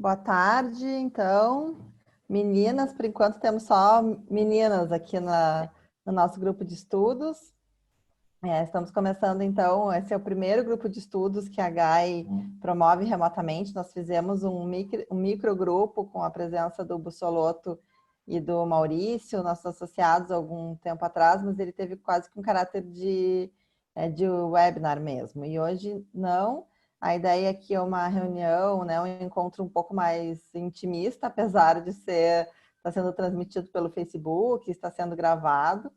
Boa tarde, então. Meninas, por enquanto temos só meninas aqui no nosso grupo de estudos. Estamos começando, então, esse é o primeiro grupo de estudos que a GAI promove remotamente. Nós fizemos um microgrupo com a presença do Bussolotto e do Maurício, nossos associados, algum tempo atrás, mas ele teve quase que um caráter de webinar mesmo. E hoje não. A ideia aqui é uma reunião, né, um encontro um pouco mais intimista, apesar de está sendo transmitido pelo Facebook, está sendo gravado.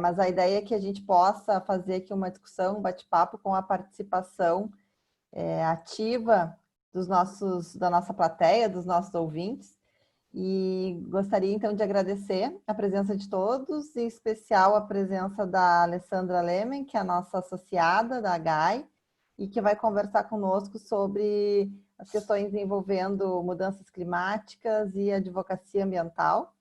Mas a ideia é que a gente possa fazer aqui uma discussão, um bate-papo com a participação ativa da nossa plateia, dos nossos ouvintes. E gostaria, então, de agradecer a presença de todos, em especial a presença da Alessandra Lemen, que é a nossa associada da GAI, e que vai conversar conosco sobre as questões envolvendo mudanças climáticas e advocacia ambiental.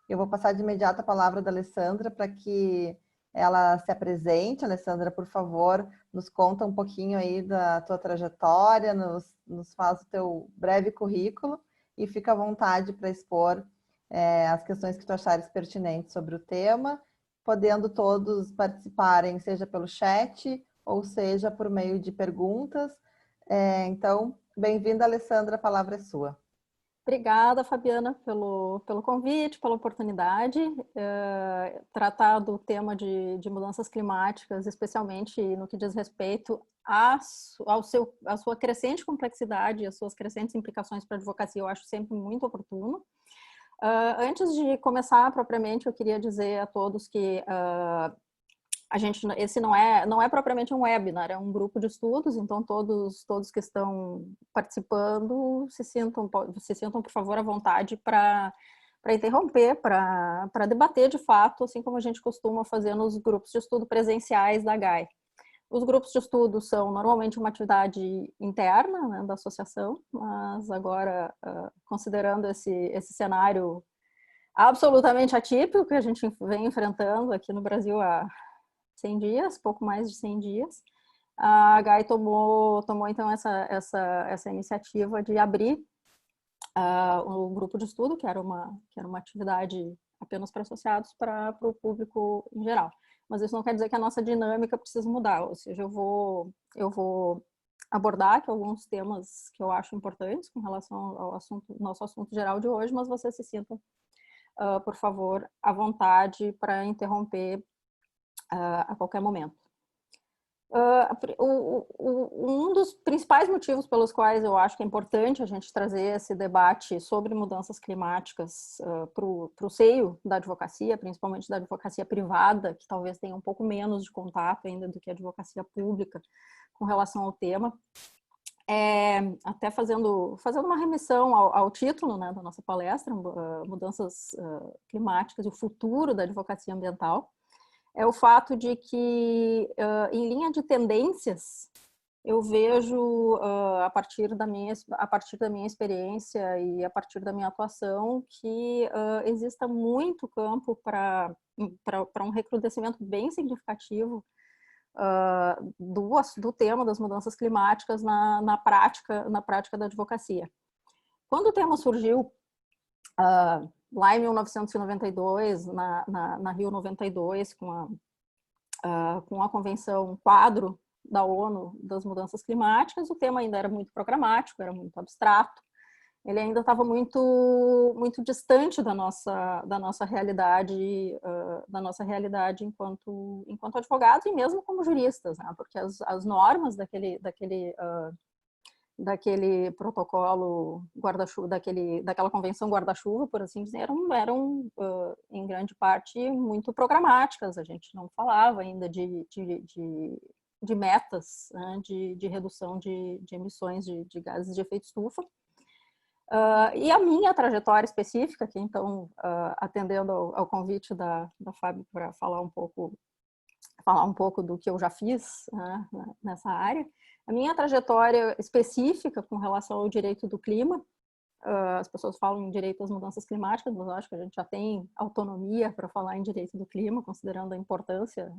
Eu vou passar de imediato a palavra da Alessandra para que ela se apresente. Alessandra, por favor, nos conta um pouquinho aí da tua trajetória, nos faz o teu breve currículo e fica à vontade para expor as questões que tu achares pertinentes sobre o tema, podendo todos participarem, seja pelo chat ou seja por meio de perguntas. Então, bem-vinda, Alessandra, a palavra é sua. Obrigada, Fabiana, pelo convite, pela oportunidade. Tratar do tema de mudanças climáticas, especialmente no que diz respeito à sua crescente complexidade e às suas crescentes implicações para a advocacia, eu acho sempre muito oportuno. Antes de começar propriamente, eu queria dizer a todos que esse não é propriamente um webinar, é um grupo de estudos, então todos que estão participando se sintam, por favor, à vontade para interromper, para debater de fato, assim como a gente costuma fazer nos grupos de estudo presenciais da GAI. Os grupos de estudo são normalmente uma atividade interna, né, da associação, mas agora, considerando esse cenário absolutamente atípico que a gente vem enfrentando aqui no Brasil há 100 dias, pouco mais de 100 dias, a GAI tomou então essa iniciativa de abrir o grupo de estudo, que era uma atividade apenas para associados, para o público em geral. Mas isso não quer dizer que a nossa dinâmica precisa mudar, ou seja, eu vou abordar aqui alguns temas que eu acho importantes com relação ao nosso assunto geral de hoje, mas vocês se sintam, por favor, à vontade para interromper a qualquer momento. Um dos principais motivos pelos quais eu acho que é importante a gente trazer esse debate sobre mudanças climáticas para o seio da advocacia, principalmente da advocacia privada, que talvez tenha um pouco menos de contato ainda do que a advocacia pública com relação ao tema, até fazendo uma remissão ao título, né, da nossa palestra, Mudanças Climáticas e o Futuro da Advocacia Ambiental, é o fato de que, em linha de tendências, eu vejo, a partir da minha experiência e a partir da minha atuação, que exista muito campo para um recrudescimento bem significativo do tema das mudanças climáticas na prática da advocacia. Quando o tema surgiu, lá em 1992, na Rio 92, com a Convenção Quadro da ONU das Mudanças Climáticas, o tema ainda era muito programático, era muito abstrato, ele ainda estava muito distante da nossa realidade, enquanto advogados e mesmo como juristas, né? Porque as normas daquele protocolo guarda-chuva, daquela convenção guarda-chuva, por assim dizer, eram em grande parte muito programáticas. A gente não falava ainda de metas, né, de redução de emissões de gases de efeito estufa. E a minha trajetória específica, que então, atendendo ao convite da Fábio para falar um pouco do que eu já fiz, né, nessa área, a minha trajetória específica com relação ao direito do clima, as pessoas falam em direito às mudanças climáticas, mas eu acho que a gente já tem autonomia para falar em direito do clima, considerando a importância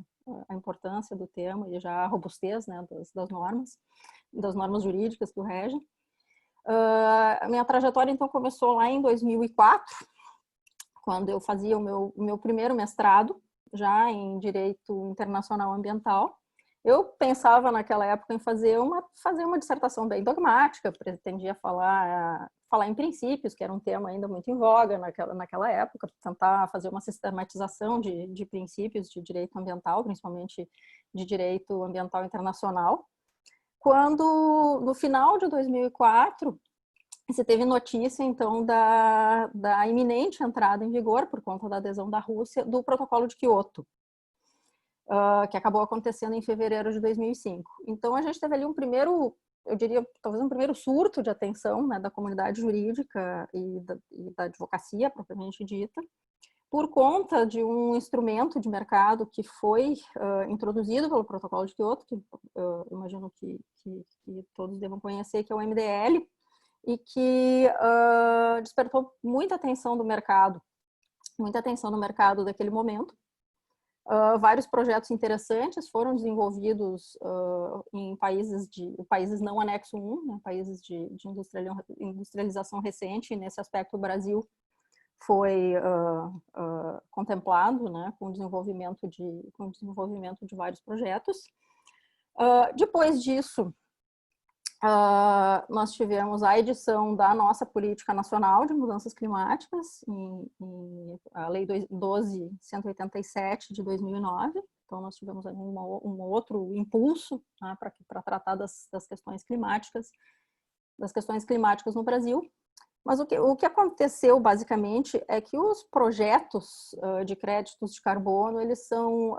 do tema e já a robustez, né, das normas jurídicas que o regem. A minha trajetória, então, começou lá em 2004, quando eu fazia o meu primeiro mestrado, já em Direito Internacional Ambiental. Eu pensava naquela época em fazer uma dissertação bem dogmática, pretendia falar em princípios, que era um tema ainda muito em voga naquela época, tentar fazer uma sistematização de princípios de direito ambiental, principalmente de direito ambiental internacional. Quando, no final de 2004, você teve notícia, então, da iminente entrada em vigor, por conta da adesão da Rússia, do Protocolo de Quioto, que acabou acontecendo em fevereiro de 2005. Então, a gente teve ali eu diria, talvez um primeiro surto de atenção, né, da comunidade jurídica e da advocacia, propriamente dita, por conta de um instrumento de mercado que foi introduzido pelo Protocolo de Quioto, que imagino que todos devam conhecer, que é o MDL, e que despertou muita atenção do mercado daquele momento. Vários projetos interessantes foram desenvolvidos em países não anexo 1, né, países de industrialização recente, e nesse aspecto o Brasil foi contemplado, né, com o desenvolvimento de vários projetos. Depois disso, nós tivemos a edição da nossa Política Nacional de Mudanças Climáticas, a Lei 12.187 de 2009. Então, nós tivemos um outro impulso, né, para tratar das questões climáticas no Brasil. Mas o que aconteceu, basicamente, é que os projetos de créditos de carbono, eles são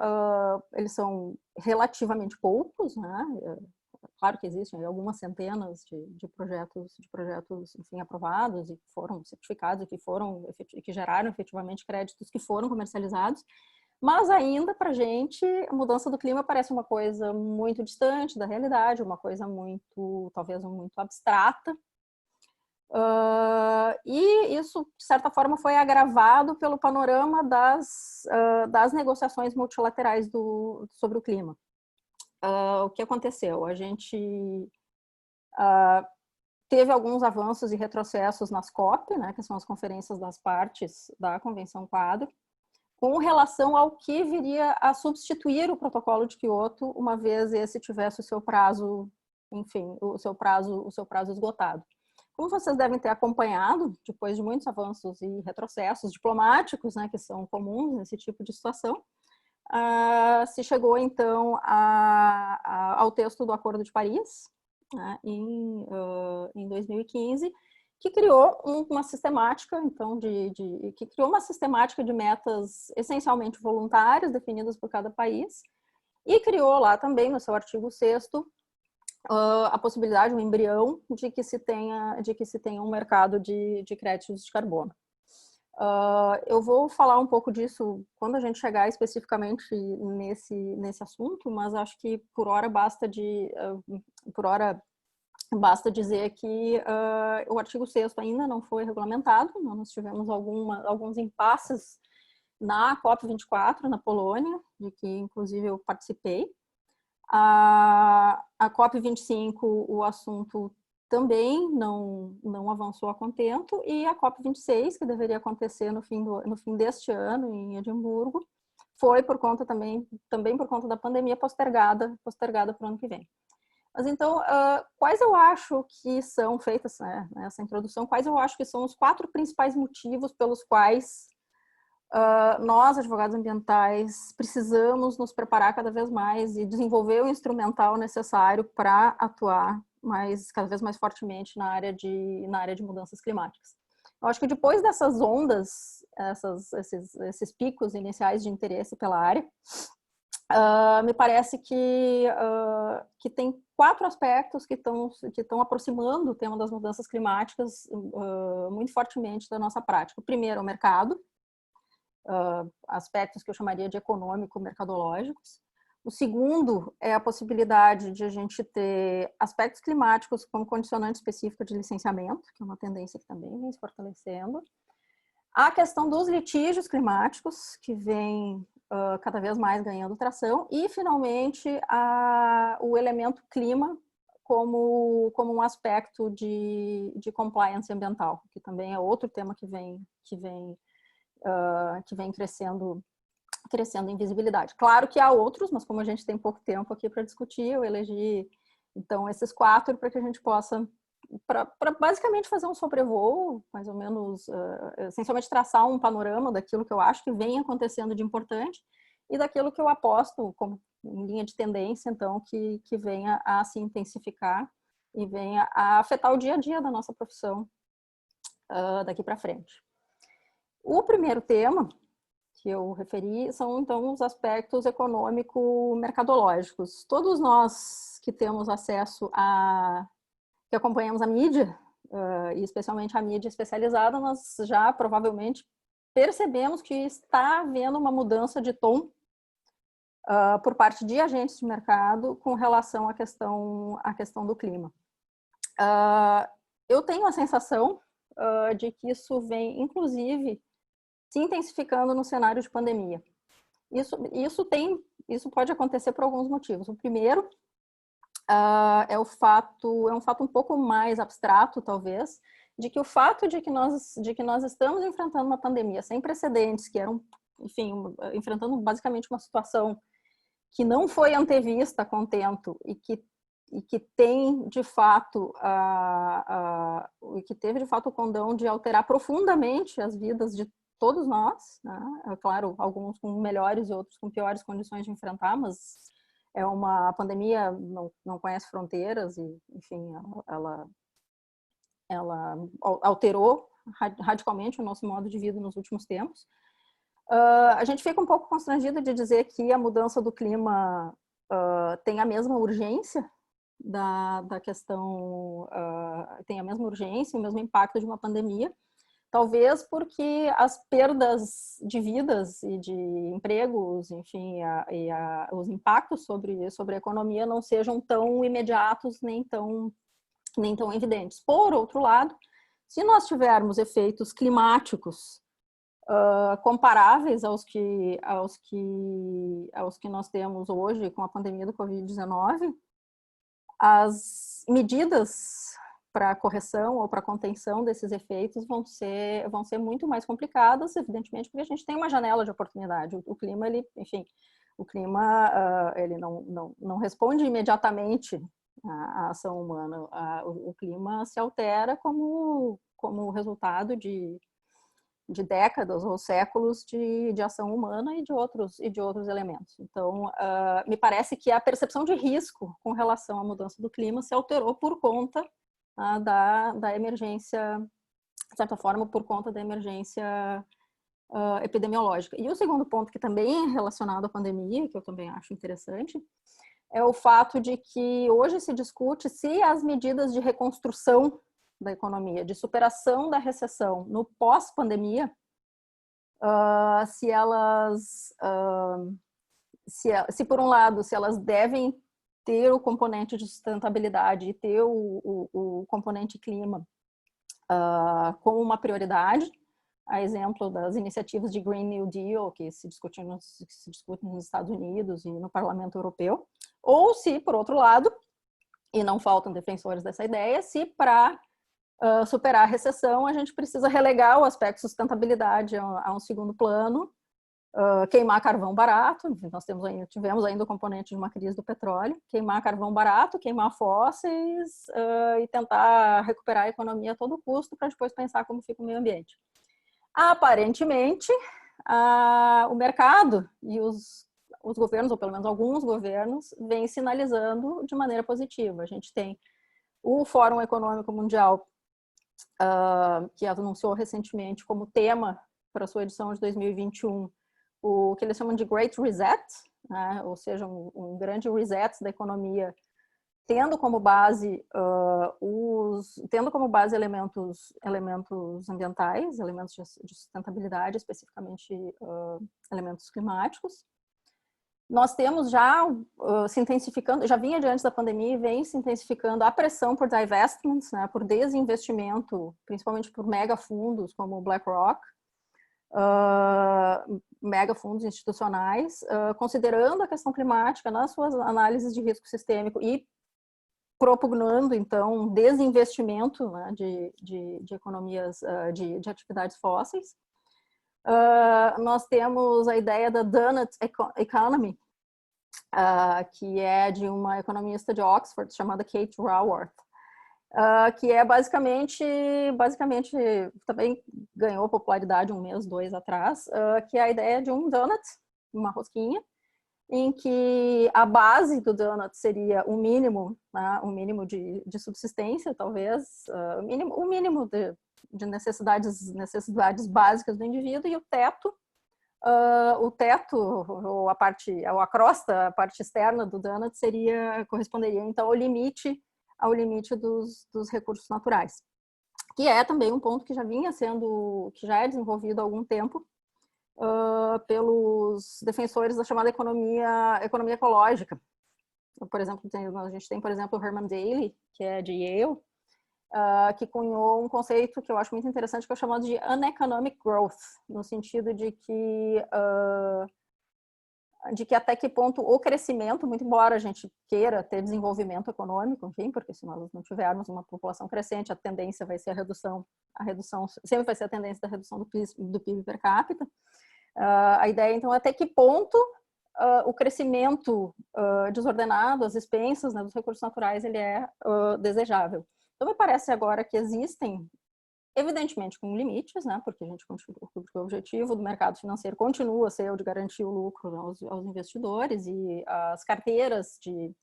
relativamente poucos, né? Claro que existem algumas centenas de projetos, enfim, aprovados e que foram certificados e que geraram efetivamente créditos que foram comercializados, mas ainda para a gente a mudança do clima parece uma coisa muito distante da realidade, uma coisa talvez muito abstrata. E isso, de certa forma, foi agravado pelo panorama das negociações multilaterais sobre o clima. O que aconteceu? A gente teve alguns avanços e retrocessos nas COP, né, que são as conferências das partes da Convenção Quadro, com relação ao que viria a substituir o Protocolo de Quioto, uma vez esse tivesse o seu prazo, enfim, o seu prazo esgotado. Como vocês devem ter acompanhado, depois de muitos avanços e retrocessos diplomáticos, né, que são comuns nesse tipo de situação, se chegou, então, ao texto do Acordo de Paris, né, em 2015, que criou uma sistemática, então, que criou uma sistemática de metas essencialmente voluntárias, definidas por cada país, e criou lá também, no seu artigo 6º, a possibilidade, um embrião, de que se tenha um mercado de créditos de carbono. Eu vou falar um pouco disso quando a gente chegar especificamente nesse assunto, mas acho que por hora basta dizer que o artigo 6º ainda não foi regulamentado. Nós tivemos alguns impasses na COP24, na Polônia, de que inclusive eu participei. A COP25, o assunto também não avançou a contento, e a COP26, que deveria acontecer no fim deste ano, em Edimburgo, foi também por conta da pandemia postergada para o ano que vem. Mas então, quais eu acho que são, feitas, né, essa introdução, quais eu acho que são os 4 principais motivos pelos quais nós, advogados ambientais, precisamos nos preparar cada vez mais e desenvolver o instrumental necessário para atuar cada vez mais fortemente na área de mudanças climáticas. Eu acho que depois dessas ondas, esses picos iniciais de interesse pela área, me parece que tem 4 aspectos que estão aproximando o tema das mudanças climáticas muito fortemente da nossa prática. O primeiro é o mercado, aspectos que eu chamaria de econômico-mercadológicos. O segundo é a possibilidade de a gente ter aspectos climáticos como condicionante específico de licenciamento, que é uma tendência que também vem se fortalecendo. A questão dos litígios climáticos, que vem cada vez mais ganhando tração. E, finalmente, o elemento clima como um aspecto de compliance ambiental, que também é outro tema que vem crescendo em visibilidade. Claro que há outros, mas como a gente tem pouco tempo aqui para discutir, eu elegi então esses 4 para que a gente possa, para basicamente fazer um sobrevoo, mais ou menos, essencialmente traçar um panorama daquilo que eu acho que vem acontecendo de importante e daquilo que eu aposto como em linha de tendência, então, que venha a se intensificar e venha a afetar o dia a dia da nossa profissão daqui para frente. O primeiro tema que eu referi são, então, os aspectos econômico-mercadológicos. Todos nós que temos acesso que acompanhamos a mídia, e especialmente a mídia especializada, nós já provavelmente percebemos que está havendo uma mudança de tom por parte de agentes de mercado com relação à questão do clima. Eu tenho a sensação de que isso vem, inclusive, se intensificando no cenário de pandemia. Isso pode acontecer por alguns motivos. O primeiro é um fato um pouco mais abstrato, talvez, de que o fato de que nós estamos enfrentando uma pandemia sem precedentes, que eram, enfim, enfrentando basicamente uma situação que não foi antevista a contento e que tem de fato que teve de fato o condão de alterar profundamente as vidas de todos nós, né? É claro, alguns com melhores e outros com piores condições de enfrentar, mas é uma pandemia, não conhece fronteiras e, enfim, ela alterou radicalmente o nosso modo de vida nos últimos tempos. A gente fica um pouco constrangido de dizer que a mudança do clima tem a mesma urgência da questão, tem a mesma urgência, o mesmo impacto de uma pandemia, talvez porque as perdas de vidas e de empregos, enfim, os impactos sobre a economia não sejam tão imediatos nem tão evidentes. Por outro lado, se nós tivermos efeitos climáticos comparáveis aos que nós temos hoje com a pandemia do Covid-19, as medidas para correção ou para contenção desses efeitos vão ser muito mais complicadas, evidentemente, porque a gente tem uma janela de oportunidade. O clima, ele não responde imediatamente à ação humana. O clima se altera como resultado de décadas ou séculos de ação humana e de outros elementos. Então, me parece que a percepção de risco com relação à mudança do clima se alterou por conta da emergência, de certa forma, por conta da emergência epidemiológica. E o segundo ponto, que também é relacionado à pandemia, que eu também acho interessante, é o fato de que hoje se discute se as medidas de reconstrução da economia, de superação da recessão no pós-pandemia, se por um lado, se elas devem ter o componente de sustentabilidade e ter o componente clima como uma prioridade, a exemplo das iniciativas de Green New Deal que se discutem nos Estados Unidos e no Parlamento Europeu, ou se, por outro lado, e não faltam defensores dessa ideia, se para superar a recessão a gente precisa relegar o aspecto sustentabilidade a um segundo plano, queimar carvão barato. Nós tivemos ainda o componente de uma crise do petróleo, queimar carvão barato, queimar fósseis e tentar recuperar a economia a todo custo para depois pensar como fica o meio ambiente. Aparentemente, o mercado e os governos, ou pelo menos alguns governos, vêm sinalizando de maneira positiva. A gente tem o Fórum Econômico Mundial, que anunciou recentemente como tema para a sua edição de 2021 o que eles chamam de Great Reset, né? Ou seja, um grande reset da economia, tendo como base elementos ambientais, elementos de sustentabilidade, especificamente elementos climáticos. Nós temos já se intensificando, já vinha de antes da pandemia e vem se intensificando a pressão por divestments, né, por desinvestimento, principalmente por megafundos como o BlackRock, megafundos institucionais, considerando a questão climática nas suas análises de risco sistêmico e propugnando, então, desinvestimento, né, de economias, de atividades fósseis. Nós temos a ideia da Donut Economy, que é de uma economista de Oxford chamada Kate Raworth, que é basicamente também ganhou popularidade um mês, dois atrás, que é a ideia de um donut, uma rosquinha, em que a base do donut seria o mínimo, né, o mínimo de subsistência, talvez, o mínimo de necessidades básicas do indivíduo, e o teto, ou a crosta, a parte externa do donut corresponderia então ao limite dos recursos naturais, que é também um ponto que já é desenvolvido há algum tempo pelos defensores da chamada economia ecológica. Por exemplo, a gente tem, por exemplo, o Herman Daly, que é de Yale, que cunhou um conceito que eu acho muito interessante, que é o chamado de uneconomic growth, no sentido de que até que ponto o crescimento, muito embora a gente queira ter desenvolvimento econômico, enfim, porque se nós não tivermos uma população crescente, a tendência vai ser a redução sempre vai ser a tendência da redução do PIB per capita. A ideia, então, é até que ponto o crescimento desordenado, às expensas, né, dos recursos naturais, ele é desejável. Então, me parece agora que existem, evidentemente com limites, né, porque o objetivo do mercado financeiro continua a ser o de garantir o lucro aos investidores, e as carteiras de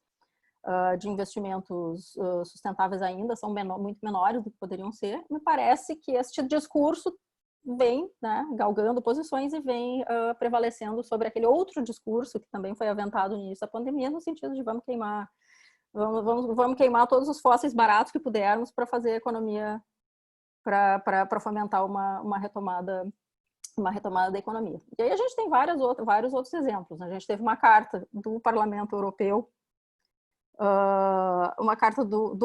investimentos sustentáveis ainda são muito menores do que poderiam ser. Me parece que este discurso vem, né, galgando posições e vem prevalecendo sobre aquele outro discurso que também foi aventado no início da pandemia, no sentido de vamos queimar todos os fósseis baratos que pudermos para fazer economia, para fomentar uma retomada da economia. E aí a gente tem vários outros exemplos. A gente teve uma carta do Parlamento Europeu,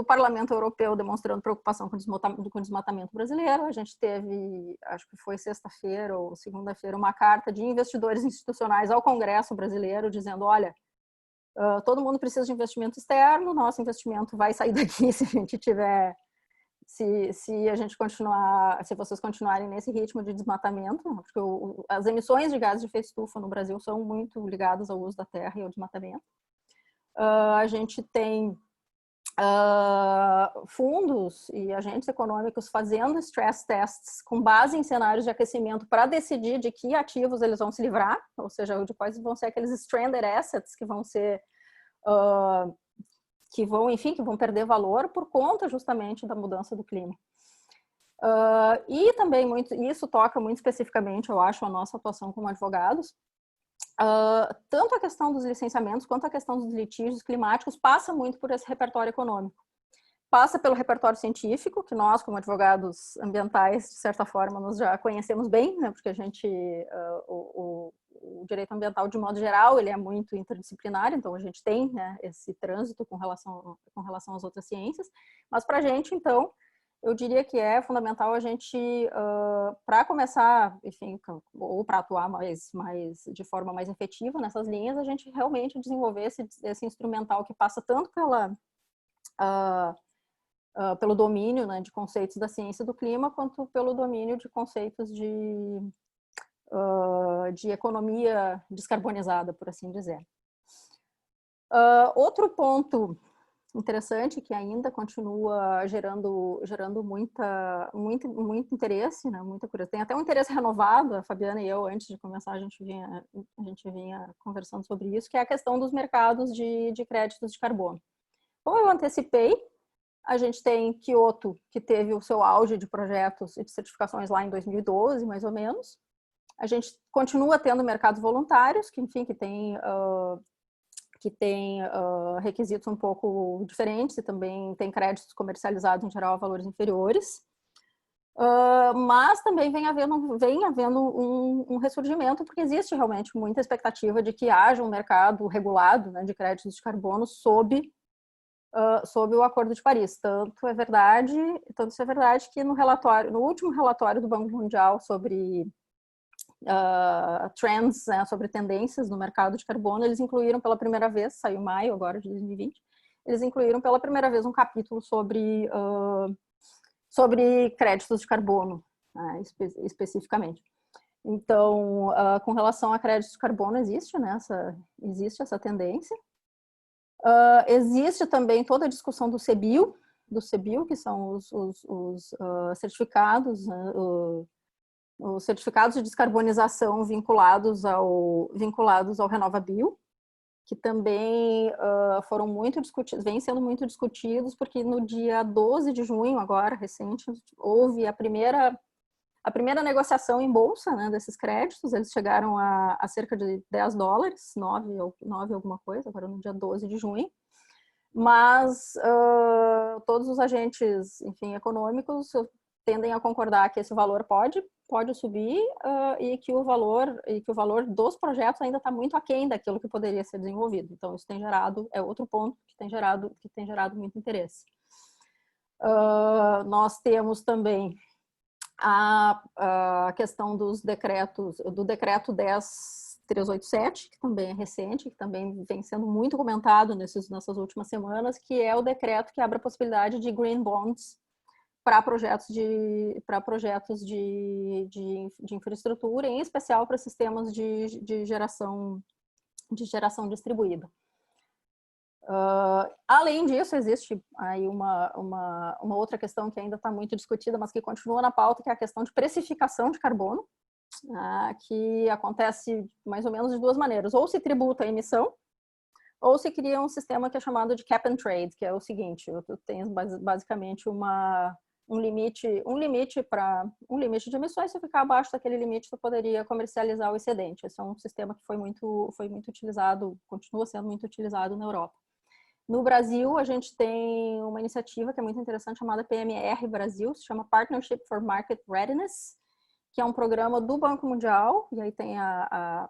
Parlamento Europeu demonstrando preocupação com o desmatamento brasileiro. A gente teve, acho que foi sexta-feira ou segunda-feira, uma carta de investidores institucionais ao Congresso brasileiro dizendo, olha, todo mundo precisa de investimento externo, nosso investimento vai sair daqui se a gente tiver, se vocês continuarem nesse ritmo de desmatamento, porque as emissões de gases de efeito estufa no Brasil são muito ligadas ao uso da terra e ao desmatamento. A gente tem fundos e agentes econômicos fazendo stress tests com base em cenários de aquecimento para decidir de que ativos eles vão se livrar, ou seja, de quais vão ser aqueles stranded assets que vão ser que vão perder valor por conta justamente da mudança do clima. E também isso toca muito especificamente, eu acho, a nossa atuação como advogados. Tanto a questão dos licenciamentos quanto a questão dos litígios climáticos passa muito por esse repertório econômico. Passa pelo repertório científico, que nós, como advogados ambientais, de certa forma, nós já conhecemos bem, né? Porque a gente, o direito ambiental, de modo geral, ele é muito interdisciplinar, então a gente tem, né, esse trânsito com relação às outras ciências. Mas para a gente, então, eu diria que é fundamental a gente, para começar, enfim, ou para atuar de forma mais efetiva nessas linhas, a gente realmente desenvolver esse instrumental que passa tanto pelo domínio, né, de conceitos da ciência do clima, quanto pelo domínio de conceitos de economia descarbonizada, por assim dizer. Outro ponto interessante, que ainda continua gerando muito interesse, né? Muita curiosidade. Tem até um interesse renovado. A Fabiana e eu, antes de começar, a gente vinha conversando sobre isso, que é a questão dos mercados de créditos de carbono. Como eu antecipei, a gente tem Kyoto, que teve o seu auge de projetos e de certificações lá em 2012, mais ou menos. A gente continua tendo mercados voluntários, que, enfim, que tem requisitos um pouco diferentes e também tem créditos comercializados em geral a valores inferiores, mas também vem havendo um ressurgimento, porque existe realmente muita expectativa de que haja um mercado regulado, né, de créditos de carbono sob o Acordo de Paris. Tanto isso é verdade que no último relatório do Banco Mundial sobre trends, né, sobre tendências no mercado de carbono, eles incluíram pela primeira vez, saiu em maio agora de 2020, eles incluíram pela primeira vez um capítulo sobre créditos de carbono, né, especificamente. Então, com relação a créditos de carbono, existe, né, existe essa tendência. Existe também toda a discussão do CBIO, que são os certificados, né, os certificados de descarbonização vinculados ao RenovaBio, que também foram muito discutidos, vêm sendo muito discutidos, porque no dia 12 de junho, agora, recente, houve a primeira negociação em bolsa, né, desses créditos. Eles chegaram a cerca de $10, 9 alguma coisa, agora no dia 12 de junho. Mas todos os agentes, enfim, econômicos tendem a concordar que esse valor pode subir e que o valor dos projetos ainda está muito aquém daquilo que poderia ser desenvolvido. Então, isso tem gerado, é outro ponto que tem gerado muito interesse. Nós temos também a questão dos decretos, do decreto 10.387, que também é recente, que também vem sendo muito comentado nessas últimas semanas, que é o decreto que abre a possibilidade de green bonds para projetos de infraestrutura, em especial para sistemas de geração distribuída. Além disso, existe aí uma outra questão que ainda está muito discutida, mas que continua na pauta, que é a questão de precificação de carbono, que acontece mais ou menos de duas maneiras: ou se tributa a emissão, ou se cria um sistema que é chamado de cap and trade, que é o seguinte: tu tens basicamente um limite de emissões. Se ficar abaixo daquele limite, tu poderia comercializar o excedente. Esse é um sistema que foi muito utilizado, continua sendo muito utilizado na Europa. No Brasil, a gente tem uma iniciativa que é muito interessante, chamada PMR Brasil, se chama Partnership for Market Readiness, que é um programa do Banco Mundial, e aí tem a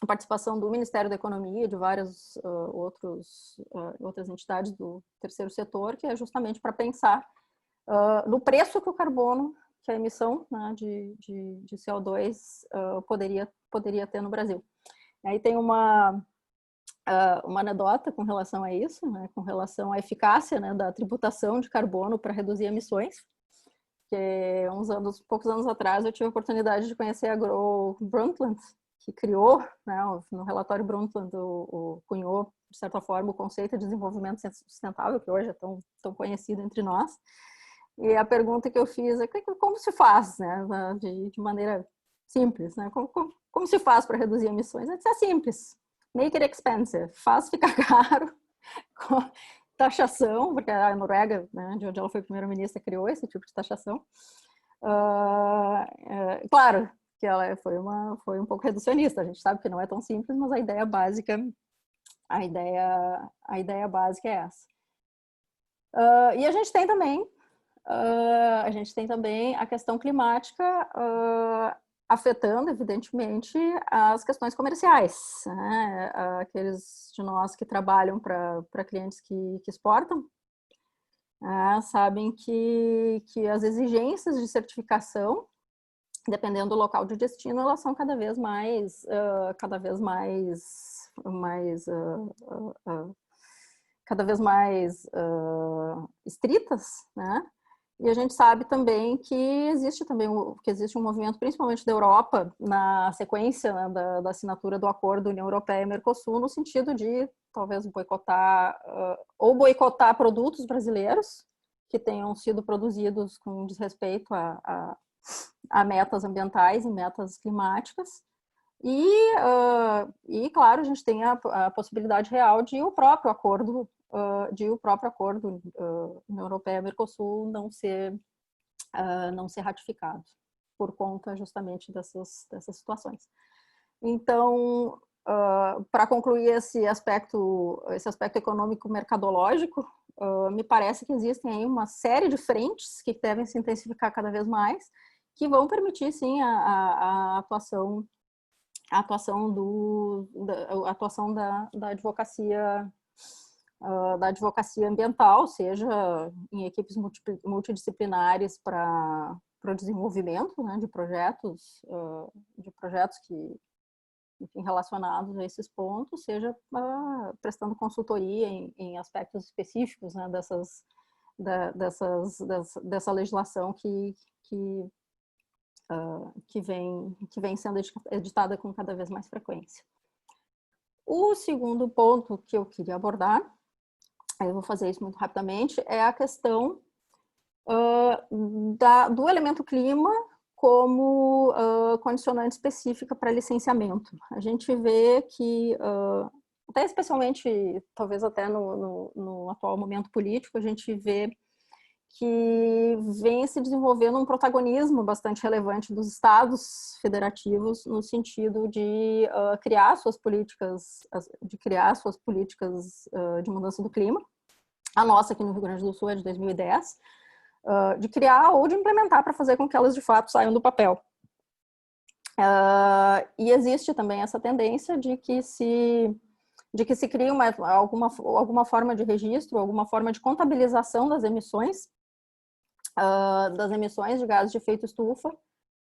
participação do Ministério da Economia, de várias outras entidades do terceiro setor, que é justamente para pensar no preço que o carbono, que a emissão, né, de CO2 poderia ter no Brasil. Aí tem uma anedota com relação a isso, né, com relação à eficácia, né, da tributação de carbono para reduzir emissões, que poucos anos atrás eu tive a oportunidade de conhecer a Gro Brundtland, que criou, né, no relatório Brundtland, cunhou, de certa forma, o conceito de desenvolvimento sustentável, que hoje é tão conhecido entre nós. E a pergunta que eu fiz é como se faz, né, de maneira simples, né, como se faz para reduzir emissões? É simples. Make it expensive, faz ficar caro, com taxação, porque a Noruega, né, de onde ela foi primeira-ministra, criou esse tipo de taxação. Claro que ela foi um pouco reducionista, a gente sabe que não é tão simples, mas a ideia básica é essa. E a gente tem também a questão climática afetando, evidentemente, as questões comerciais, né? Aqueles de nós que trabalham para clientes que exportam, sabem que as exigências de certificação, dependendo do local de destino, elas são cada vez mais estritas, né? E a gente sabe também que existe um movimento, principalmente da Europa, na sequência, né, da assinatura do acordo União Europeia e Mercosul, no sentido de talvez boicotar produtos brasileiros que tenham sido produzidos com desrespeito a metas ambientais e metas climáticas. E claro, a gente tem a possibilidade real de o próprio acordo União Europeia-Mercosul não ser ratificado por conta justamente dessas situações. Então, para concluir esse aspecto econômico mercadológico, me parece que existem aí uma série de frentes que devem se intensificar cada vez mais, que vão permitir sim a atuação da advocacia ambiental, seja em equipes multidisciplinares para o desenvolvimento, né, de projetos enfim, relacionados a esses pontos, seja prestando consultoria em aspectos específicos, né, dessa legislação que vem sendo editada com cada vez mais frequência. O segundo ponto que eu queria abordar, eu vou fazer isso muito rapidamente, é a questão do elemento clima como condicionante específica para licenciamento. A gente vê que, até especialmente, talvez até no atual momento político, a gente vê que vem se desenvolvendo um protagonismo bastante relevante dos estados federativos no sentido de criar suas políticas, de mudança do clima. A nossa aqui no Rio Grande do Sul é de 2010, de criar ou de implementar para fazer com que elas de fato saiam do papel. E existe também essa tendência de que se crie alguma forma de registro, alguma forma de contabilização das emissões de gases de efeito estufa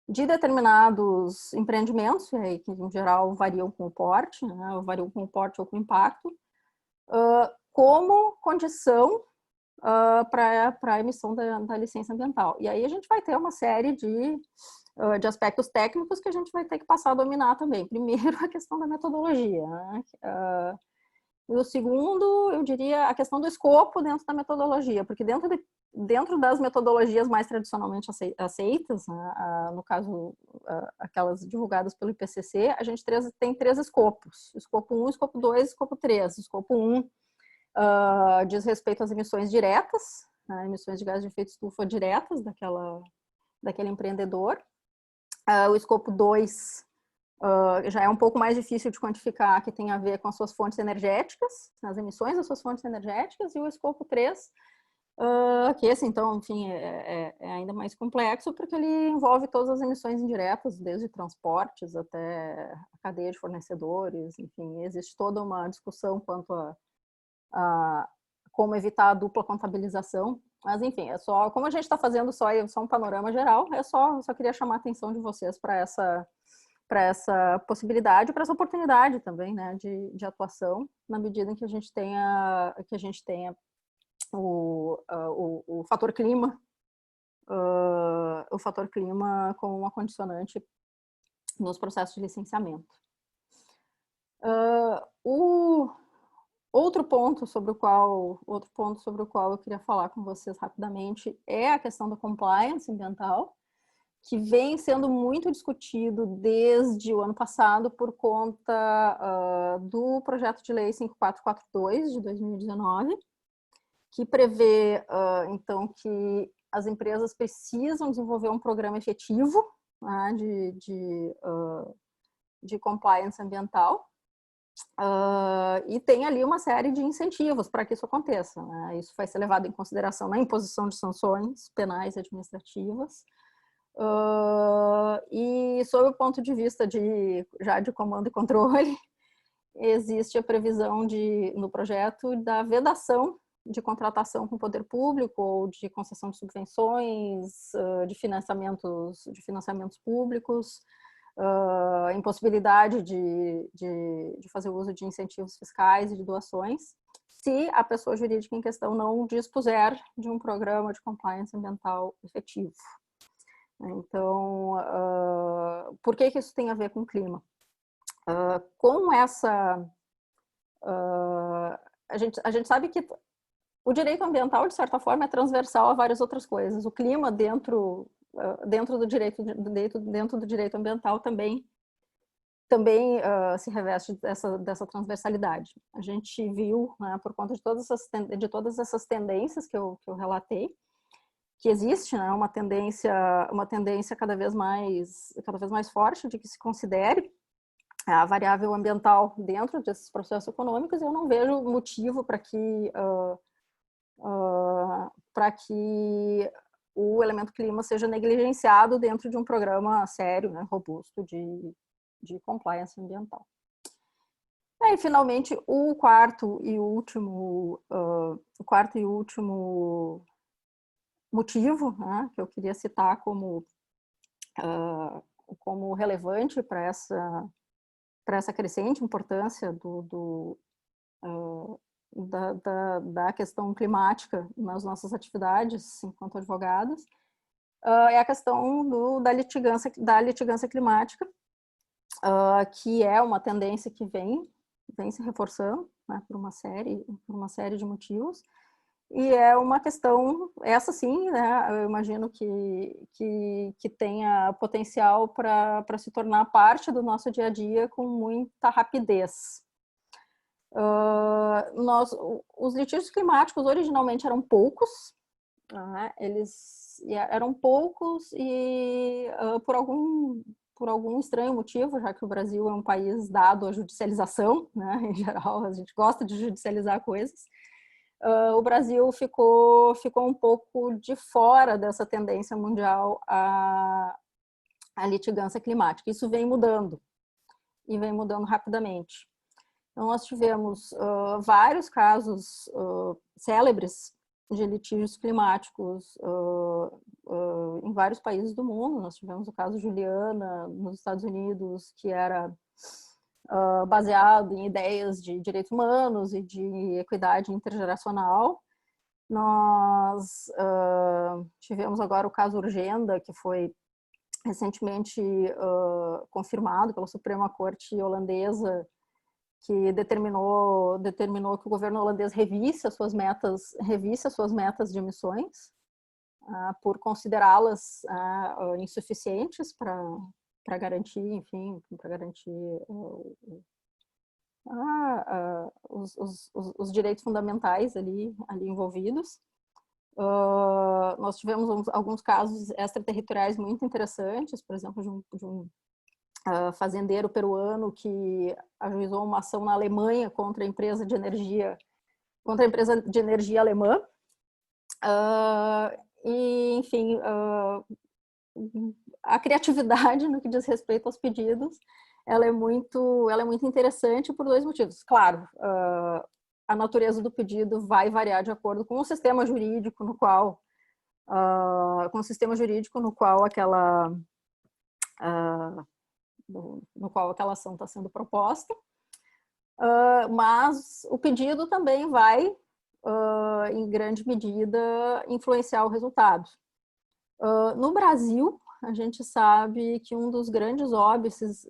de determinados empreendimentos, que em geral variam com o porte, né, variam com o porte ou com o impacto, como condição para a emissão da licença ambiental. E aí a gente vai ter uma série de aspectos técnicos que a gente vai ter que passar a dominar também. Primeiro, a questão da metodologia, né? E o segundo, eu diria, a questão do escopo dentro da metodologia, porque dentro das metodologias mais tradicionalmente aceitas, né, no caso, aquelas divulgadas pelo IPCC, a gente tem 3 escopos: escopo 1, escopo 2, escopo 3. Escopo 1 diz respeito às emissões diretas, né, emissões de gás de efeito estufa diretas daquele empreendedor. O escopo 2 já é um pouco mais difícil de quantificar, que tem a ver com as suas fontes energéticas, as emissões das suas fontes energéticas, e o escopo 3, que esse, então, enfim, é ainda mais complexo, porque ele envolve todas as emissões indiretas, desde transportes até a cadeia de fornecedores, enfim, existe toda uma discussão quanto a como evitar a dupla contabilização. Mas, enfim, como a gente está fazendo só um panorama geral, só queria chamar a atenção de vocês para essa possibilidade, para essa oportunidade também, né, de atuação, na medida em que a gente tenha o fator clima, como uma condicionante nos processos de licenciamento. Outro ponto sobre o qual eu queria falar com vocês rapidamente é a questão da compliance ambiental, que vem sendo muito discutido desde o ano passado por conta do projeto de lei 5442 de 2019, que prevê, então, que as empresas precisam desenvolver um programa efetivo, né, de compliance ambiental, e tem ali uma série de incentivos para que isso aconteça, né? Isso vai ser levado em consideração na imposição de sanções penais e administrativas, e sob o ponto de vista de comando e controle, existe a previsão no projeto da vedação de contratação com o poder público ou de concessão de subvenções, de financiamentos públicos, impossibilidade de fazer uso de incentivos fiscais e de doações, se a pessoa jurídica em questão não dispuser de um programa de compliance ambiental efetivo. Então, por que isso tem a ver com o clima? Com essa... a gente sabe que o direito ambiental, de certa forma, é transversal a várias outras coisas. O clima, dentro do direito ambiental, também se reveste dessa transversalidade. A gente viu, né, por conta de todas essas tendências que eu relatei, que existe, né, uma tendência cada vez mais forte de que se considere a variável ambiental dentro desses processos econômicos. Eu não vejo motivo para que o elemento clima seja negligenciado dentro de um programa sério, né, robusto de compliance ambiental. E, finalmente, o quarto e último motivo, né, que eu queria citar como relevante para essa crescente importância da questão climática nas nossas atividades enquanto advogadas, é a questão da litigância climática, que é uma tendência que vem se reforçando, né, por uma série de motivos, e é uma questão, essa sim, né, eu imagino que tenha potencial para se tornar parte do nosso dia a dia com muita rapidez. Os litígios climáticos originalmente eram poucos, né, eles eram poucos e por algum estranho motivo, já que o Brasil é um país dado à judicialização, né, em geral, a gente gosta de judicializar coisas, o Brasil ficou um pouco de fora dessa tendência mundial à litigância climática. Isso vem mudando, e vem mudando rapidamente. Então, nós tivemos vários casos célebres de litígios climáticos em vários países do mundo. Nós tivemos o caso Juliana, nos Estados Unidos, que era baseado em ideias de direitos humanos e de equidade intergeracional. Nós tivemos agora o caso Urgenda, que foi recentemente confirmado pela Suprema Corte holandesa, que determinou que o governo holandês revisse as suas metas de emissões, por considerá-las insuficientes para garantir, enfim, os direitos fundamentais ali envolvidos. Nós tivemos alguns casos extraterritoriais muito interessantes, por exemplo, de um fazendeiro peruano que ajuizou uma ação na Alemanha contra a empresa de energia alemã. E, enfim, a criatividade no que diz respeito aos pedidos, ela é muito interessante por dois motivos. Claro, a natureza do pedido vai variar de acordo com o sistema jurídico no qual aquela ação está sendo proposta, mas o pedido também vai, em grande medida, influenciar o resultado. No Brasil, a gente sabe que um dos grandes óbices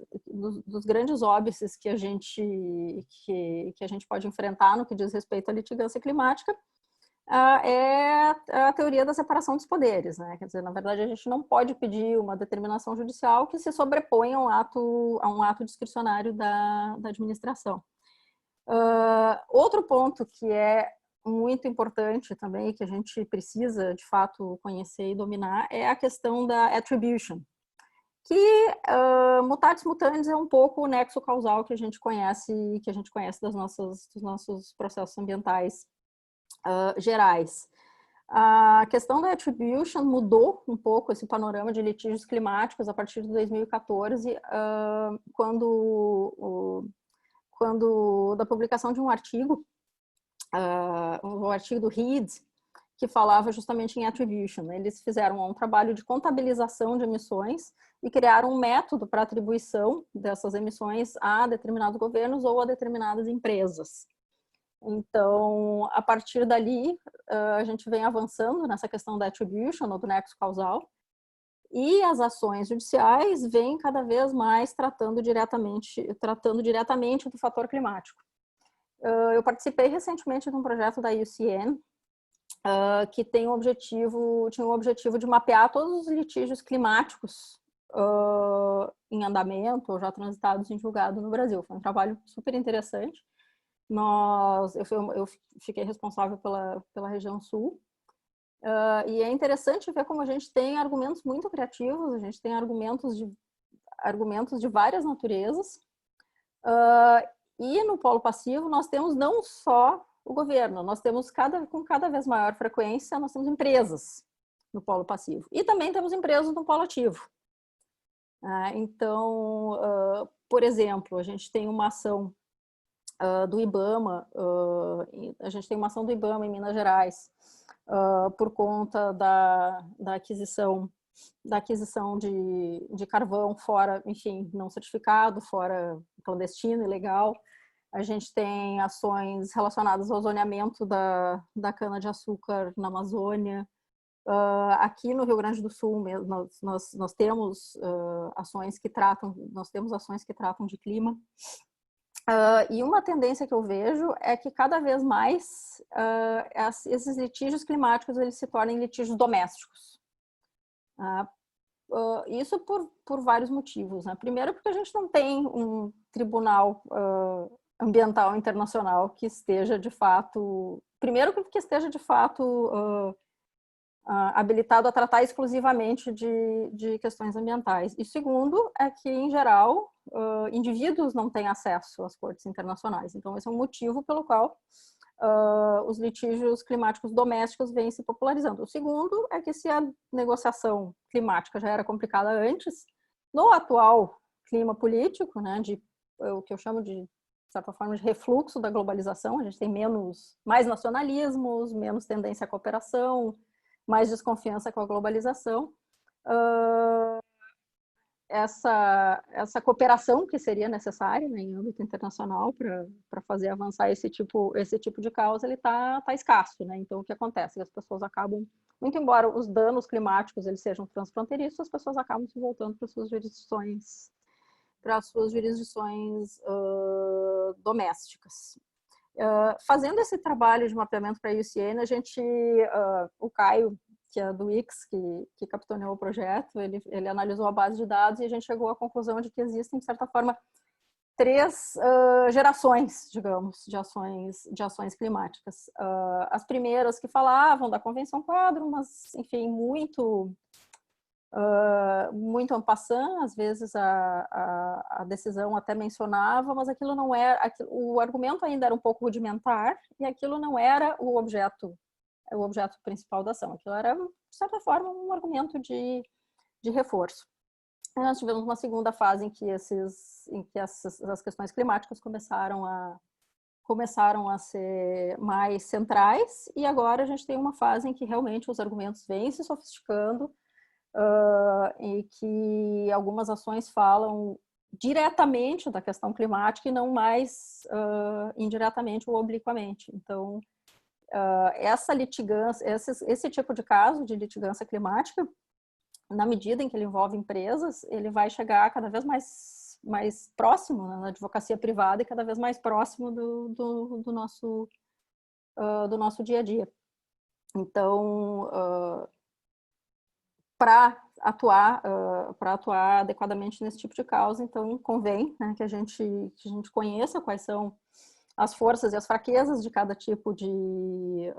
que a gente pode enfrentar no que diz respeito à litigância climática é a teoria da separação dos poderes, né? Quer dizer, na verdade, a gente não pode pedir uma determinação judicial que se sobreponha a um ato discricionário da administração. Outro ponto que é muito importante também, que a gente precisa, de fato, conhecer e dominar, é a questão da attribution, que, mutatis mutandis, é um pouco o nexo causal que a gente conhece dos nossos processos ambientais gerais. A questão da attribution mudou um pouco esse panorama de litígios climáticos a partir de 2014, quando da publicação de um artigo, o artigo do Reed, que falava justamente em attribution. Eles fizeram um trabalho de contabilização de emissões e criaram um método para atribuição dessas emissões a determinados governos ou a determinadas empresas. Então, a partir dali, a gente vem avançando nessa questão da attribution, ou do nexo causal, e as ações judiciais vêm cada vez mais tratando diretamente do fator climático. Eu participei recentemente de um projeto da IUCN, que tinha o objetivo de mapear todos os litígios climáticos em andamento ou já transitados em julgado no Brasil. Foi um trabalho super interessante. Eu fiquei responsável pela região sul, e é interessante ver como a gente tem argumentos muito criativos, a gente tem argumentos de várias naturezas, e no polo passivo nós temos não só o governo, nós temos com cada vez maior frequência, nós temos empresas no polo passivo, e também temos empresas no polo ativo. Então, por exemplo, a gente tem uma ação do IBAMA, a gente tem uma ação do IBAMA em Minas Gerais, por conta da aquisição de carvão fora, enfim, não certificado, fora clandestino, ilegal. A gente tem ações relacionadas ao zoneamento da cana-de-açúcar na Amazônia. Aqui no Rio Grande do Sul mesmo, nós temos ações que tratam de clima. E uma tendência que eu vejo é que cada vez mais esses litígios climáticos eles se tornem litígios domésticos. Isso por vários motivos, né? Primeiro, porque a gente não tem um tribunal ambiental internacional que esteja de fato... Primeiro, que esteja de fato habilitado a tratar exclusivamente de questões ambientais. E segundo, é que, em geral, indivíduos não têm acesso às cortes internacionais. Então, esse é um motivo pelo qual os litígios climáticos domésticos vêm se popularizando. O segundo é que, se a negociação climática já era complicada antes, no atual clima político, né, o que eu chamo de certa forma, de refluxo da globalização, a gente tem mais nacionalismos, menos tendência à cooperação, mais desconfiança com a globalização. Essa cooperação que seria necessária, né, em âmbito internacional para fazer avançar esse tipo de causa, ele está escasso, né? Então, o que acontece? As pessoas acabam, muito embora os danos climáticos eles sejam transfronteiriços, as pessoas acabam se voltando para suas jurisdições domésticas. Fazendo esse trabalho de mapeamento para a IUCN, o Caio, que é do IX, que capitaneou o projeto, ele analisou a base de dados e a gente chegou à conclusão de que existem, de certa forma, 3 gerações, digamos, de ações climáticas. As primeiras que falavam da Convenção Quadro, mas, enfim, muito en passant, às vezes a decisão até mencionava, mas aquilo não era, o argumento ainda era um pouco rudimentar e aquilo não era o objeto principal da ação. Aquilo era, de certa forma, um argumento de reforço. E nós tivemos uma segunda fase em que as questões climáticas começaram a ser mais centrais, e agora a gente tem uma fase em que realmente os argumentos vêm se sofisticando, e que algumas ações falam diretamente da questão climática e não mais indiretamente ou obliquamente. Então, essa litigância, esse tipo de caso de litigância climática, na medida em que ele envolve empresas, ele vai chegar cada vez mais próximo, né, na advocacia privada, e cada vez mais próximo do nosso dia a dia. Então, para atuar adequadamente nesse tipo de causa, então convém, né, que a gente conheça quais são as forças e as fraquezas de cada tipo de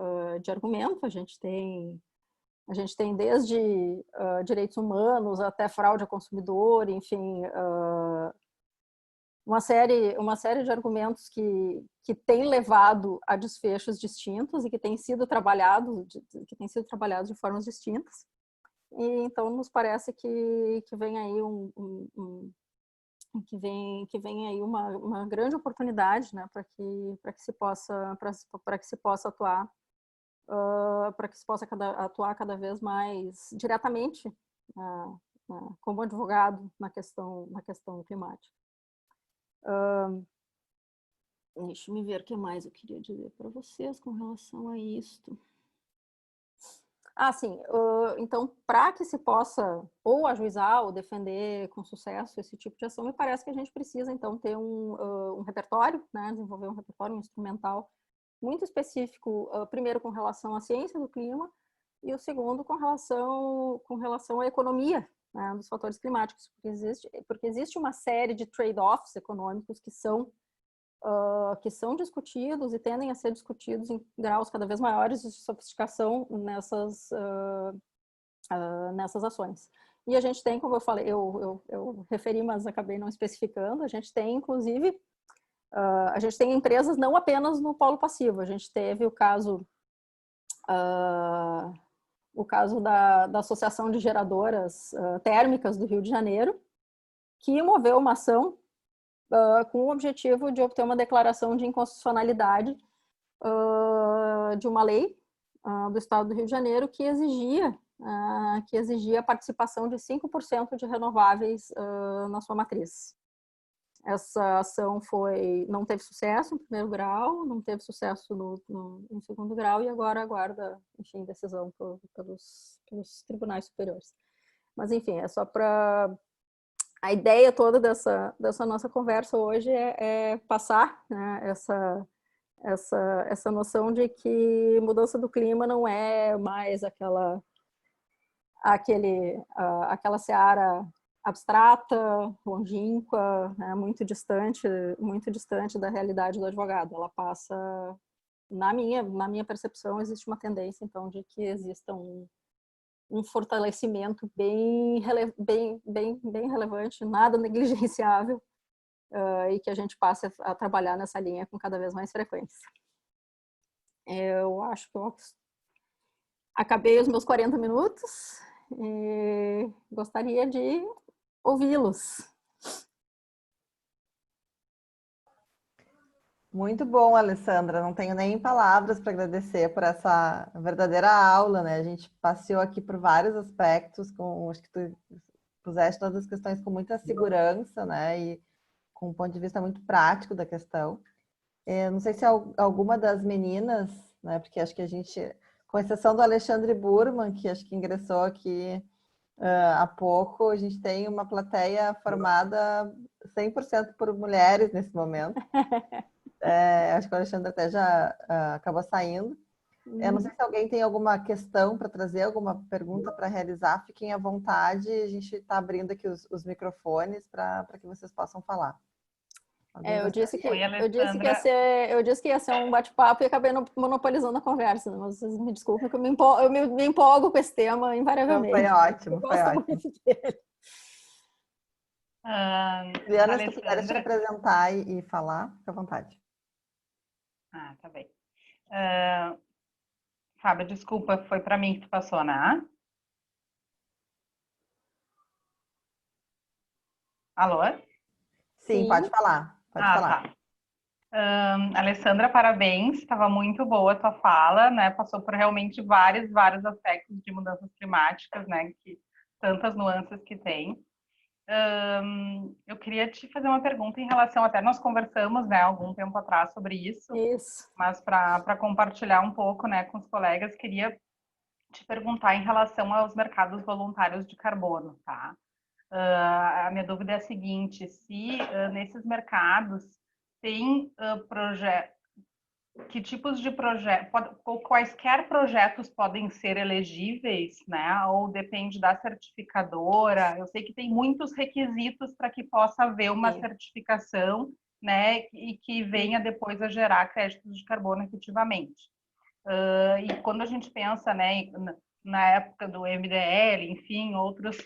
argumento. A gente tem desde direitos humanos até fraude ao consumidor, enfim, uma série de argumentos que tem levado a desfechos distintos e que têm sido trabalhados de formas distintas. E então nos parece que vem aí uma grande oportunidade, né, para que se possa atuar, para que se possa atuar cada vez mais diretamente como advogado na questão climática. Deixa eu ver o que mais eu queria dizer para vocês com relação a isto. Sim. Então, para que se possa ou ajuizar ou defender com sucesso esse tipo de ação, me parece que a gente precisa, então, ter um repertório, né, desenvolver um repertório, um instrumental muito específico, primeiro com relação à ciência do clima, e o segundo com relação à economia, né, dos fatores climáticos, porque existe uma série de trade-offs econômicos que são discutidos e tendem a ser discutidos em graus cada vez maiores de sofisticação nessas ações. E a gente tem, como eu falei, eu referi, mas acabei não especificando, a gente tem, inclusive, a gente tem empresas não apenas no polo passivo. A gente teve o caso da Associação de Geradoras Térmicas do Rio de Janeiro, que moveu uma ação com o objetivo de obter uma declaração de inconstitucionalidade de uma lei do Estado do Rio de Janeiro que exigia a participação de 5% de renováveis na sua matriz. essa ação não teve sucesso no primeiro grau, não teve sucesso no segundo grau e agora aguarda, enfim, decisão pelos tribunais superiores. Mas, enfim, é só para... A ideia toda dessa nossa conversa hoje é passar, né, essa noção de que mudança do clima não é mais aquela seara abstrata, longínqua, né, muito distante da realidade do advogado. Ela passa, na minha percepção, existe uma tendência, então, de que exista um fortalecimento bem relevante, nada negligenciável, e que a gente passe a trabalhar nessa linha com cada vez mais frequência. Eu acho que eu acabei os meus 40 minutos e gostaria de ouvi-los. Muito bom, Alessandra. Não tenho nem palavras para agradecer por essa verdadeira aula, né? A gente passeou aqui por vários aspectos, acho que tu puseste todas as questões com muita segurança, né? E com um ponto de vista muito prático da questão. Não sei se alguma das meninas, né? Porque acho que a gente, com exceção do Alexandre Burman, que acho que ingressou aqui há pouco, a gente tem uma plateia formada 100% por mulheres nesse momento. Acho que o Alexandre até já acabou saindo. Eu não sei se alguém tem alguma questão para trazer, alguma pergunta para realizar. Fiquem à vontade, a gente está abrindo aqui os microfones para que vocês possam falar. Eu disse que ia ser um bate-papo e acabei monopolizando a conversa. Mas vocês me desculpem que eu me empolgo com esse tema invariavelmente. Foi ótimo, foi ótimo. Muito dele. Juliana, se tu quiseres te apresentar e falar, fica à vontade. Tá bem. Fábio, desculpa, foi para mim que tu passou, né? Alô? Sim, pode falar. Pode falar. Tá. Alessandra, parabéns, estava muito boa a tua fala, né? Passou por realmente vários aspectos de mudanças climáticas, né? Tantas nuances que tem. Eu queria te fazer uma pergunta em relação, até nós conversamos, né, algum tempo atrás sobre isso. Mas para compartilhar um pouco, né, com os colegas, queria te perguntar em relação aos mercados voluntários de carbono, tá? A minha dúvida é a seguinte: se nesses mercados tem que tipos de quaisquer projetos podem ser elegíveis, né? Ou depende da certificadora? Eu sei que tem muitos requisitos para que possa haver uma certificação, né? E que venha depois a gerar créditos de carbono efetivamente. E quando a gente pensa, né, na época do MDL, enfim, outros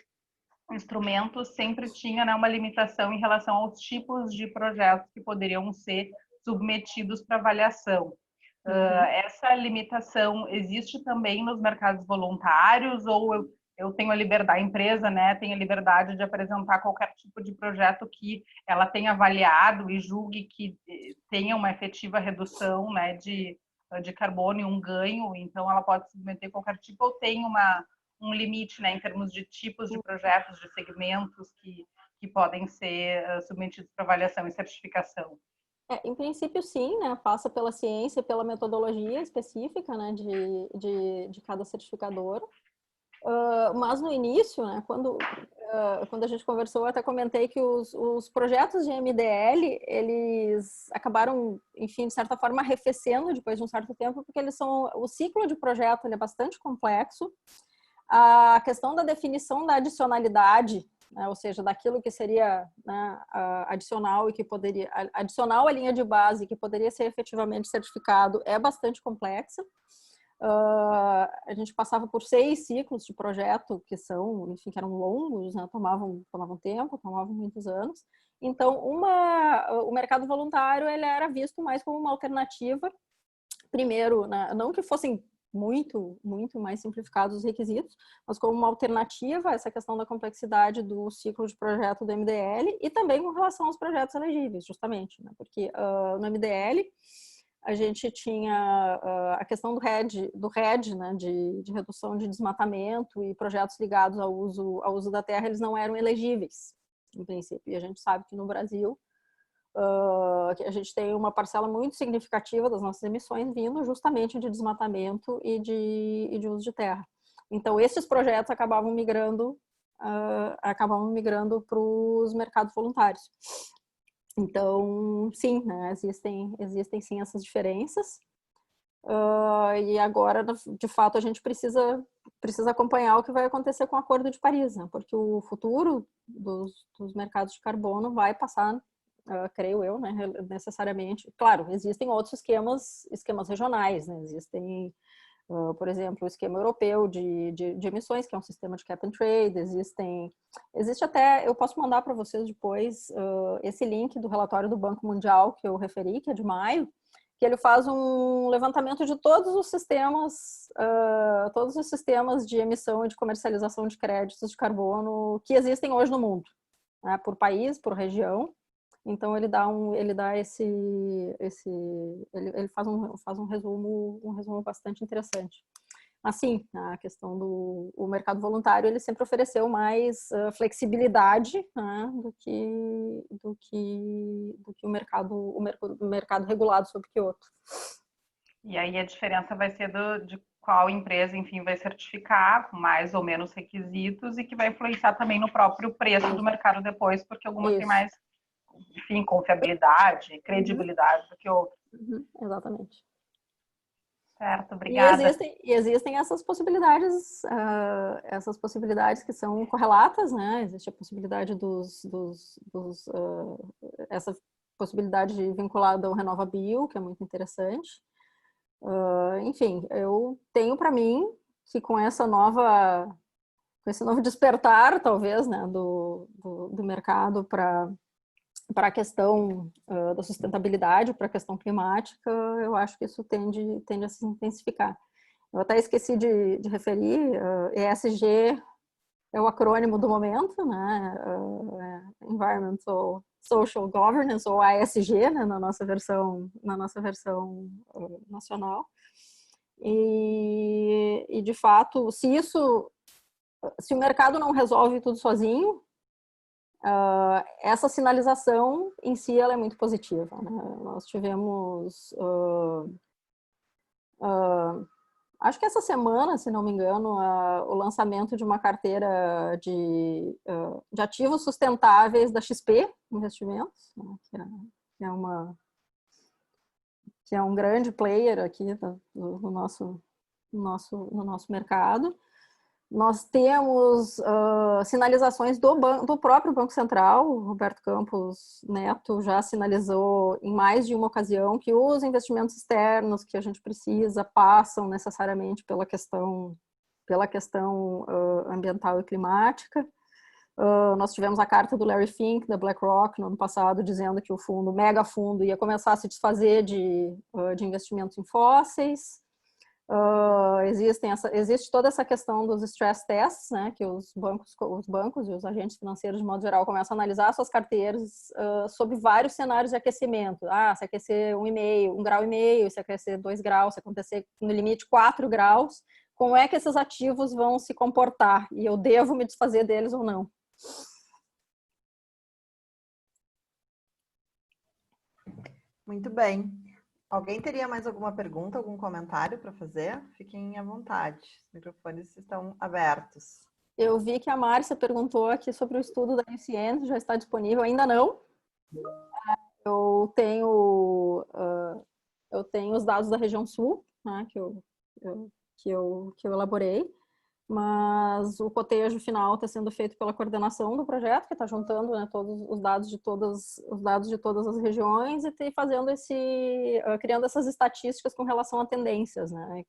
instrumentos, sempre tinha, né, uma limitação em relação aos tipos de projetos que poderiam ser submetidos para avaliação. Essa limitação existe também nos mercados voluntários, ou eu tenho a liberdade, a empresa, né, tem a liberdade de apresentar qualquer tipo de projeto que ela tenha avaliado e julgue que tenha uma efetiva redução, né, de carbono e um ganho, então ela pode submeter qualquer tipo, ou tem um limite, né, em termos de tipos de projetos, de segmentos que podem ser submetidos para avaliação e certificação? Em princípio, sim, né? Passa pela ciência, pela metodologia específica, né, de cada certificador. Mas no início, né, quando a gente conversou, eu até comentei que os projetos de MDL, eles acabaram, enfim, de certa forma, arrefecendo depois de um certo tempo, porque o ciclo de projeto ele é bastante complexo. A questão da definição da adicionalidade, né, ou seja, daquilo que seria, né, adicional e que poderia adicional à linha de base que poderia ser efetivamente certificado, é bastante complexa. A gente passava por 6 ciclos de projeto que que eram longos, né, tomavam tempo, tomavam muitos anos. Então, o mercado voluntário ele era visto mais como uma alternativa, primeiro, né, não que fossem muito mais simplificados os requisitos, mas como uma alternativa a essa questão da complexidade do ciclo de projeto do MDL e também com relação aos projetos elegíveis, justamente, né? Porque no MDL a gente tinha a questão do RED, né? de redução de desmatamento e projetos ligados ao uso da terra, eles não eram elegíveis, em princípio. E a gente sabe que no Brasil a gente tem uma parcela muito significativa das nossas emissões vindo justamente de desmatamento e de uso de terra. Então, esses projetos acabavam migrando para os mercados voluntários. Então, sim, né, existem sim essas diferenças. E agora, de fato, a gente precisa acompanhar o que vai acontecer com o Acordo de Paris, né? Porque o futuro dos mercados de carbono vai passar, creio eu, né, necessariamente. Claro, existem outros esquemas regionais, né? Existem, por exemplo, o esquema europeu de emissões, que é um sistema de cap and trade. Existe até, eu posso mandar para vocês depois esse link do relatório do Banco Mundial que eu referi, que é de maio, que ele faz um levantamento de todos os sistemas de emissão e de comercialização de créditos de carbono que existem hoje no mundo, né, por país, por região. Então ele faz um resumo bastante interessante. Assim, a questão do mercado voluntário, ele sempre ofereceu mais flexibilidade, né, do que o mercado regulado sob Kyoto. E aí a diferença vai ser de qual empresa, enfim, vai certificar, com mais ou menos requisitos, e que vai influenciar também no próprio preço do mercado depois, porque algumas têm mais, enfim, confiabilidade, credibilidade do que outras. Exatamente. Certo, obrigada. E existem essas possibilidades que são correlatas, né? Existe a possibilidade essa possibilidade vinculada ao RenovaBio, que é muito interessante. Enfim, eu tenho para mim que com esse novo despertar, talvez, né, do mercado para a questão da sustentabilidade, para a questão climática, eu acho que isso tende a se intensificar. Eu até esqueci de referir, ESG é o acrônimo do momento, né? Environmental Social Governance, ou ASG, né, na nossa versão nacional. E de fato, se o mercado não resolve tudo sozinho, essa sinalização em si ela é muito positiva, né? Nós tivemos, acho que essa semana, se não me engano, o lançamento de uma carteira de ativos sustentáveis da XP Investimentos, né, que é um grande player aqui no nosso mercado. Nós temos sinalizações do próprio Banco Central. O Roberto Campos Neto já sinalizou em mais de uma ocasião que os investimentos externos que a gente precisa passam necessariamente pela questão ambiental e climática. Nós tivemos a carta do Larry Fink, da BlackRock, no ano passado, dizendo que o mega fundo, ia começar a se desfazer de investimentos em fósseis. Existe toda essa questão dos stress tests, né, que os bancos e os agentes financeiros, de modo geral, começam a analisar suas carteiras sob vários cenários de aquecimento. Se aquecer 1,5 grau, se aquecer 2 graus, se acontecer no limite 4 graus, como é que esses ativos vão se comportar? E eu devo me desfazer deles ou não? Muito bem. Alguém teria mais alguma pergunta, algum comentário para fazer? Fiquem à vontade, os microfones estão abertos. Eu vi que a Márcia perguntou aqui sobre o estudo da UCN, já está disponível, ainda não. Eu tenho os dados da região sul, né, que eu elaborei, mas o cotejo final está sendo feito pela coordenação do projeto, que está juntando, né, todos os dados de todas as regiões e fazendo criando essas estatísticas com relação a tendências, né,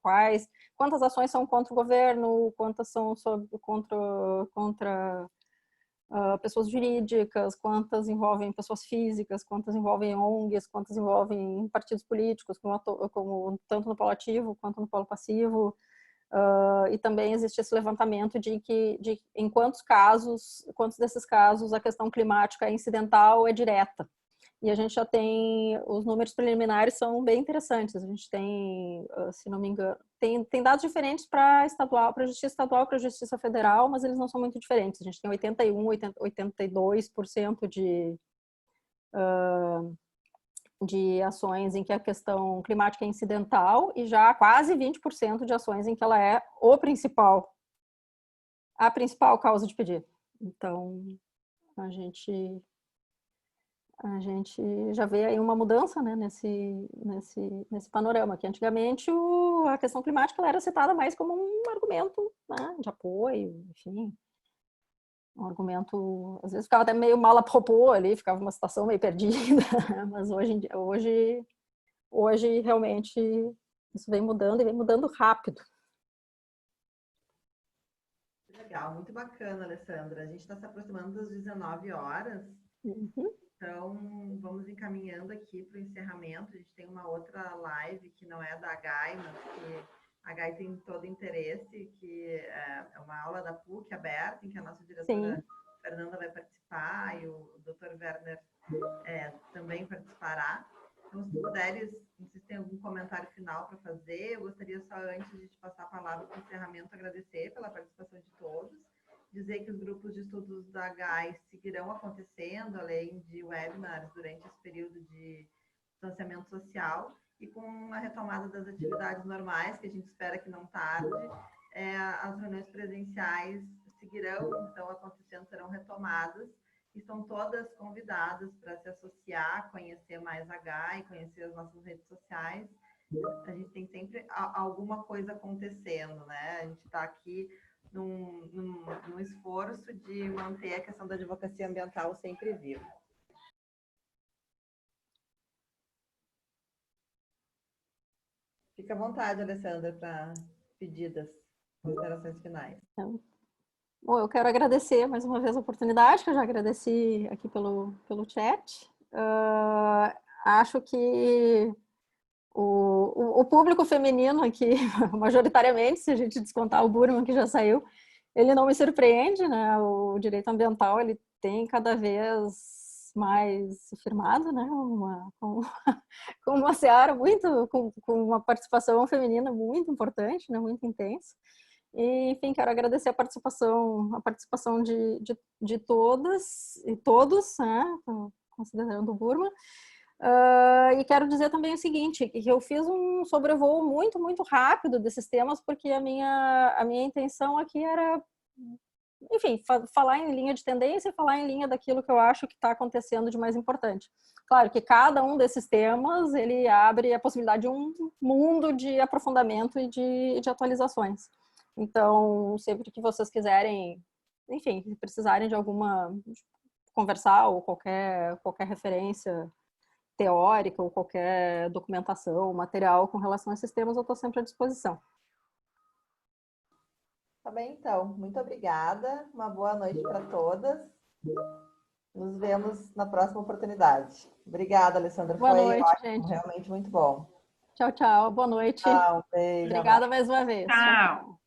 quantas ações são contra o governo, quantas são contra pessoas jurídicas, quantas envolvem pessoas físicas, quantas envolvem ONGs, quantas envolvem partidos políticos, como tanto no polo ativo quanto no polo passivo. E também existe esse levantamento de em quantos desses casos a questão climática é incidental ou é direta. E a gente já tem, os números preliminares são bem interessantes. A gente tem, se não me engano, tem dados diferentes para a justiça estadual e para a justiça federal, mas eles não são muito diferentes. A gente tem 82% de ações em que a questão climática é incidental e já quase 20% de ações em que ela é a principal causa de pedido. Então, a gente já vê aí uma mudança, né, nesse panorama, que antigamente a questão climática ela era citada mais como um argumento, né, de apoio, enfim, um argumento, às vezes ficava até meio mal a propos ali, ficava uma situação meio perdida, mas hoje realmente isso vem mudando e vem mudando rápido. Legal, muito bacana, Alessandra. A gente está se aproximando das 19 horas, então vamos encaminhando aqui para o encerramento. A gente tem uma outra live que não é da HAI, mas que a HAI tem todo interesse, que é uma aula da PUC aberta, em que a nossa diretora Fernanda vai participar e o Dr. Werner também participará. Então, se puderes, não sei se tem algum comentário final para fazer, eu gostaria só, antes de te passar a palavra para o encerramento, agradecer pela participação de todos, dizer que os grupos de estudos da HAI seguirão acontecendo, além de webinars, durante esse período de distanciamento social, e com a retomada das atividades normais, que a gente espera que não tarde, as reuniões presenciais seguirão, estão acontecendo, serão retomadas, estão todas convidadas para se associar, conhecer mais a HAI, conhecer as nossas redes sociais. A gente tem sempre alguma coisa acontecendo, né? A gente está aqui num esforço de manter a questão da advocacia ambiental sempre viva. Fica à vontade, Alessandra, para pedidas, considerações finais. Bom, eu quero agradecer mais uma vez a oportunidade, que eu já agradeci aqui pelo chat. Acho que o público feminino aqui, majoritariamente, se a gente descontar o Burman, que já saiu, ele não me surpreende, né? O direito ambiental, ele tem cada vez mais se firmado, né? Com uma seara muito, com uma participação feminina muito importante, né? Muito intensa. E, enfim, quero agradecer a participação de todas e todos, né, considerando o Burman. E quero dizer também o seguinte, que eu fiz um sobrevoo muito, muito rápido desses temas, porque a minha intenção aqui era, enfim, falar em linha de tendência e falar em linha daquilo que eu acho que está acontecendo de mais importante. Claro que cada um desses temas, ele abre a possibilidade de um mundo de aprofundamento e de atualizações. Então, sempre que vocês quiserem, enfim, precisarem de alguma conversar ou qualquer referência teórica ou qualquer documentação, material com relação a esses temas, eu estou sempre à disposição. Tá bem, então. Muito obrigada. Uma boa noite para todas. Nos vemos na próxima oportunidade. Obrigada, Alessandra. Boa Foi noite, ótimo, gente. realmente muito bom. Tchau, tchau. Boa noite. Tchau, beijo. Obrigada mais uma vez. Tchau.